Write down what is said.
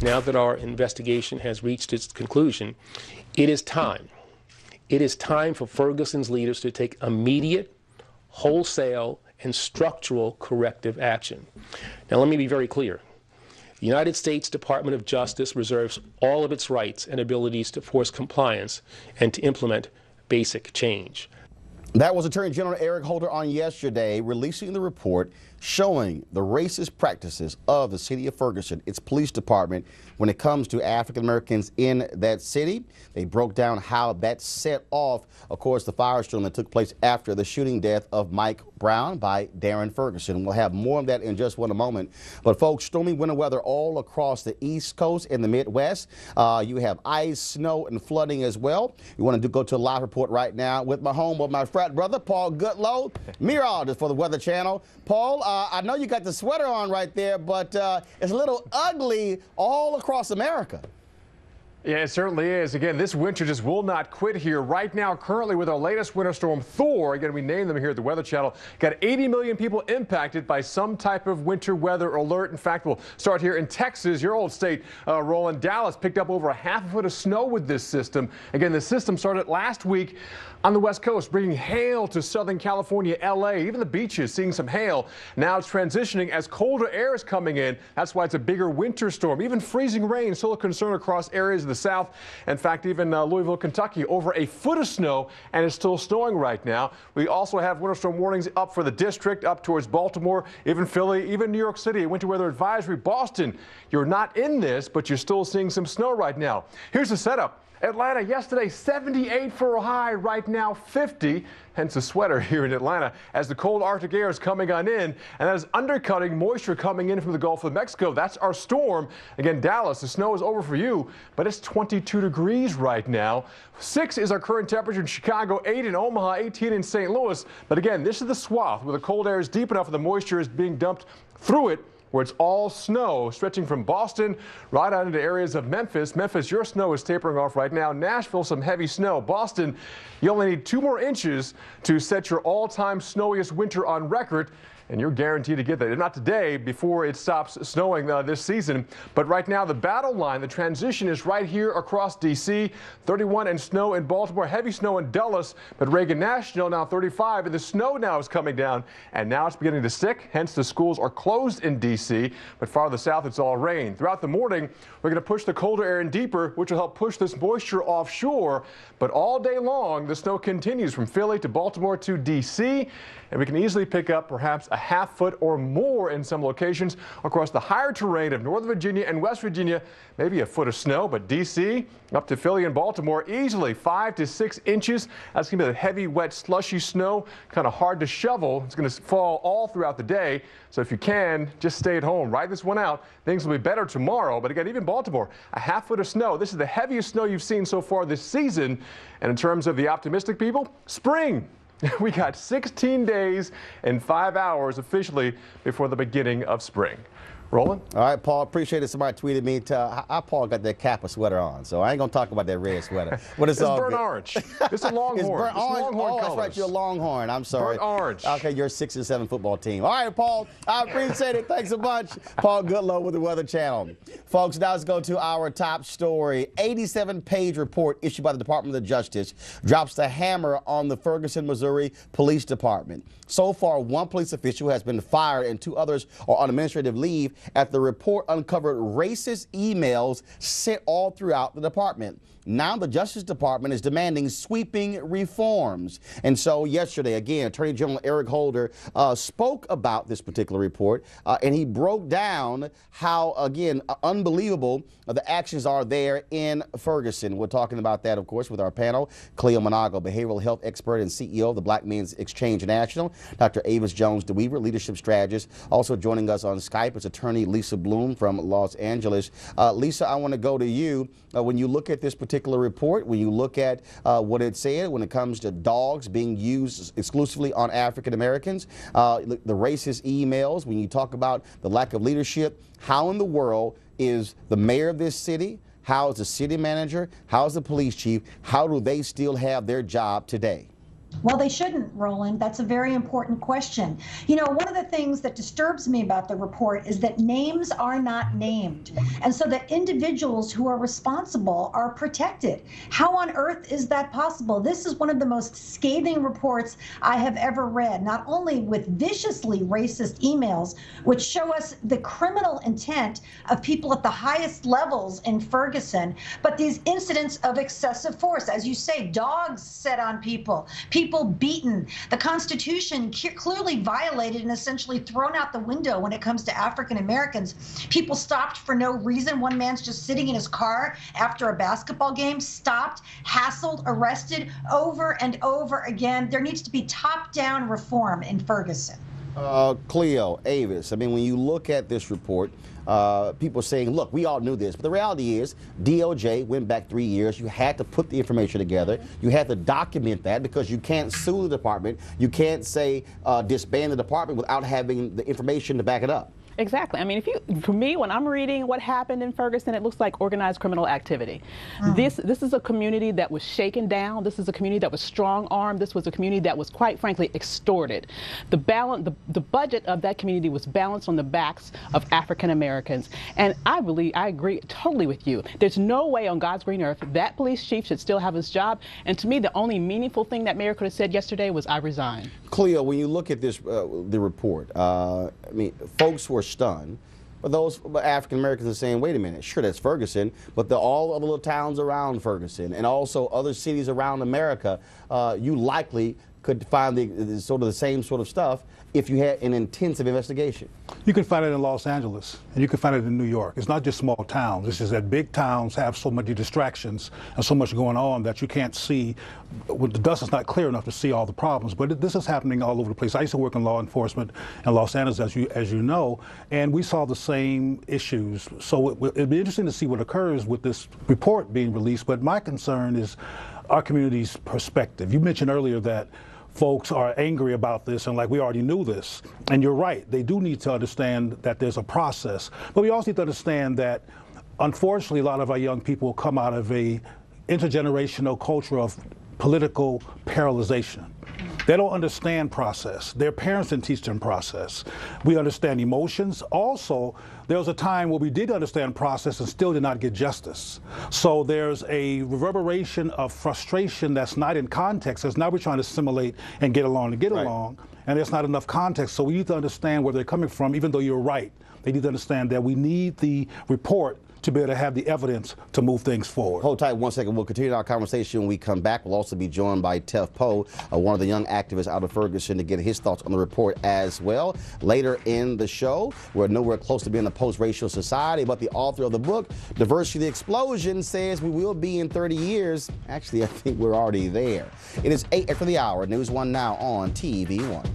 now that our investigation has reached its conclusion, it is time. It is time for Ferguson's leaders to take immediate, wholesale, and structural corrective action. Now, let me be very clear. The United States Department of Justice reserves all of its rights and abilities to force compliance and to implement basic change. That was Attorney General Eric Holder on yesterday, releasing the report showing the racist practices of the city of Ferguson, its police department, when it comes to African Americans in that city. They broke down how that set off, of course, the firestorm that took place after the shooting death of Mike Brown by Darren Ferguson. We'll have more of that in just one moment. But folks, stormy winter weather all across the East Coast and the Midwest. You have ice, snow, and flooding as well. You want to go to a live report right now with my frat brother, Paul Goodlow, Mirage for the Weather Channel. Paul, I know you got the sweater on right there, but it's a little ugly all across America. Yeah, it certainly is. Again, this winter just will not quit here. Right now, currently with our latest winter storm, Thor, again, we named them here at the Weather Channel, got 80 million people impacted by some type of winter weather alert. In fact, we'll start here in Texas, your old state, Roland. Dallas picked up over a half a foot of snow with this system. Again, the system started last week on the West Coast, bringing hail to Southern California, LA, even the beaches seeing some hail. Now it's transitioning as colder air is coming in. That's why it's a bigger winter storm. Even freezing rain still a concern across areas of the South. In fact, even Louisville, Kentucky, over a foot of snow, and it's still snowing right now. We also have winter storm warnings up for the district, up towards Baltimore, even Philly, even New York City. Winter weather advisory. Boston, you're not in this, but you're still seeing some snow right now. Here's the setup. Atlanta yesterday, 78 for a high, right now 50, hence a sweater here in Atlanta as the cold Arctic air is coming on in, and that is undercutting moisture coming in from the Gulf of Mexico. That's our storm. Again, Dallas, the snow is over for you, but it's 22 degrees right now. 6 is our current temperature in Chicago, 8 in Omaha, 18 in St. Louis. But again, this is the swath where the cold air is deep enough and the moisture is being dumped through it, where it's all snow, stretching from Boston right out into areas of Memphis. Memphis, your snow is tapering off right now. Nashville, some heavy snow. Boston, you only need 2 more inches to set your all-time snowiest winter on record, and you're guaranteed to get that. If not today, before it stops snowing this season. But right now, the battle line, the transition is right here across D.C. 31 and snow in Baltimore, heavy snow in Dulles, but Reagan National now 35, and the snow now is coming down, and now it's beginning to stick. Hence, the schools are closed in D.C., but farther south, it's all rain. Throughout the morning, we're going to push the colder air in deeper, which will help push this moisture offshore. But all day long, the snow continues from Philly to Baltimore to D.C., and we can easily pick up perhaps a half foot or more in some locations across the higher terrain of Northern Virginia and West Virginia. Maybe a foot of snow, but D.C. up to Philly and Baltimore, easily 5 to 6 inches. That's going to be the heavy, wet, slushy snow, kind of hard to shovel. It's going to fall all throughout the day. So if you can, just stay at home. Ride this one out. Things will be better tomorrow. But again, even Baltimore, a half foot of snow. This is the heaviest snow you've seen so far this season. And in terms of the optimistic people, spring. We got 16 days and 5 hours officially before the beginning of spring. Roland? All right, Paul, appreciate it. Somebody tweeted me how Paul got that Kappa sweater on, so I ain't going to talk about that red sweater. But it's all burnt good. orange. It's a Longhorn. It's burnt orange. Longhorn that's right, you're a Longhorn. I'm sorry. Burnt orange. Okay, you're a 6 and 7 football team. All right, Paul, I appreciate it. Thanks so much. Paul Goodlow with the Weather Channel. Folks, now let's go to our top story. 87-page report issued by the Department of Justice drops the hammer on the Ferguson, Missouri Police Department. So far, 1 police official has been fired and 2 others are on administrative leave after the report uncovered racist emails sent all throughout the department. Now the Justice Department is demanding sweeping reforms. And so yesterday, again, Attorney General Eric Holder spoke about this particular report, and he broke down how, again, unbelievable the actions are there in Ferguson. We're talking about that, of course, with our panel, Cleo Manago, behavioral health expert and CEO of the Black Men's Exchange National, Dr. Avis Jones-DeWeaver, leadership strategist. Also joining us on Skype is attorney Lisa Bloom from Los Angeles. Lisa, I want to go to you. When you look at this particular report, when you look at what it said when it comes to dogs being used exclusively on African Americans, the racist emails, when you talk about the lack of leadership, how in the world is the mayor of this city, how is the city manager, how is the police chief, how do they still have their job today? Well, they shouldn't, Roland. That's a very important question. You know, one of the things that disturbs me about the report is that names are not named, and so that individuals who are responsible are protected. How on earth is that possible? This is one of the most scathing reports I have ever read, not only with viciously racist emails, which show us the criminal intent of people at the highest levels in Ferguson, but these incidents of excessive force, as you say, dogs set on people beaten, the Constitution clearly violated and essentially thrown out the window when it comes to African Americans. People stopped for no reason. One man's just sitting in his car after a basketball game, stopped, hassled, arrested over and over again. There needs to be top-down reform in Ferguson. Cleo, Avis, I mean, when you look at this report, people are saying, look, we all knew this, but the reality is DOJ went back 3 years. You had to put the information together. You had to document that because you can't sue the department. You can't say disband the department without having the information to back it up. Exactly. I mean, for me, when I'm reading what happened in Ferguson, it looks like organized criminal activity. This is a community that was shaken down. This is a community that was strong-armed. This was a community that was, quite frankly, extorted. The budget of that community was balanced on the backs of African Americans. And I agree totally with you. There's no way on God's green earth that police chief should still have his job. And to me, the only meaningful thing that mayor could have said yesterday was, I resign. Cleo, when you look at this, the report, I mean, folks were stunned, but those African Americans are saying, wait a minute, sure, that's Ferguson, but all other little towns around Ferguson and also other cities around America, you likely could find the same sort of stuff if you had an intensive investigation. You can find it in Los Angeles, and you can find it in New York. It's not just small towns. It's just that big towns have so many distractions and so much going on that you can't see, the dust is not clear enough to see all the problems. But this is happening all over the place. I used to work in law enforcement in Los Angeles, as you know, and we saw the same issues. So it'd be interesting to see what occurs with this report being released. But my concern is our community's perspective. You mentioned earlier that folks are angry about this and like we already knew this. And you're right, they do need to understand that there's a process. But we also need to understand that, unfortunately, a lot of our young people come out of a intergenerational culture of political paralyzation. They don't understand process. Their parents didn't teach them process. We understand emotions. Also, there was a time where we did understand process and still did not get justice. So there's a reverberation of frustration that's not in context, as now we're trying to assimilate and get along and there's not enough context. So we need to understand where they're coming from, even though you're right. They need to understand that we need the report to be able to have the evidence to move things forward. Hold tight 1 second. We'll continue our conversation when we come back. We'll also be joined by Tef Poe, one of the young activists out of Ferguson, to get his thoughts on the report as well. Later in the show, we're nowhere close to being a post-racial society, but the author of the book, Diversity Explosion, says we will be in 30 years. Actually, I think we're already there. It is 8 after the hour. News 1 now on TV1.